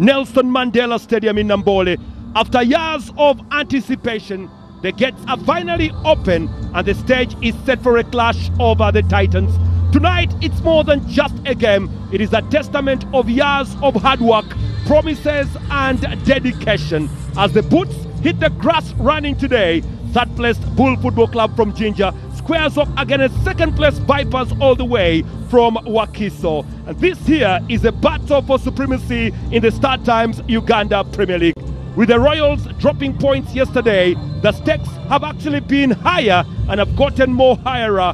Nelson Mandela Stadium in Namboole. After years of anticipation, the gates are finally open and the stage is set for a clash over the Titans. Tonight, it's more than just a game. It is a testament of years of hard work, promises and dedication. As the boots hit the grass running today, third place BUL Football Club from Jinja squares up against second place Vipers all the way from Wakiso. And this here is a battle for supremacy in the Start Times Uganda Premier League. With the Royals dropping points yesterday, the stakes have actually been higher and have gotten more higher.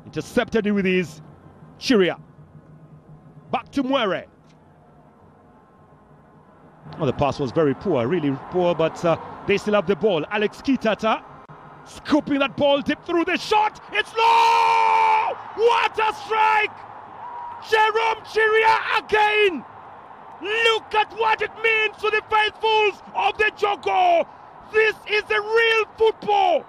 Intercepted with his Chiria. Back to Mwere. Oh, the pass was very poor, really poor, but they still have the ball. Alex Kitata scooping that ball deep through the shot. It's low! What a strike! Jerome Chiria again! Look at what it means to the faithfuls of the Jogo. This is the real football.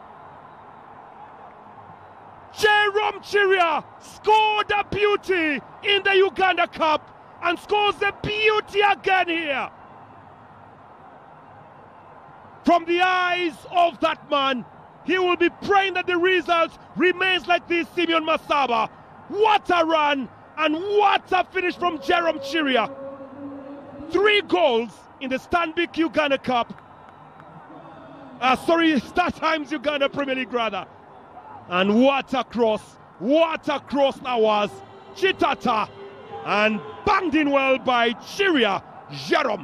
Jerome Chiria scored a beauty in the Uganda Cup and scores a beauty again here. From the eyes of that man, he will be praying that the result remains like this. Simeon Masaba. What a run and what a finish from Jerome Chiria. 3 goals in the Stanbic Uganda Cup. Start Times Uganda Premier League rather. And what a cross that was. Chitata and banged in well by Chiria Jerome.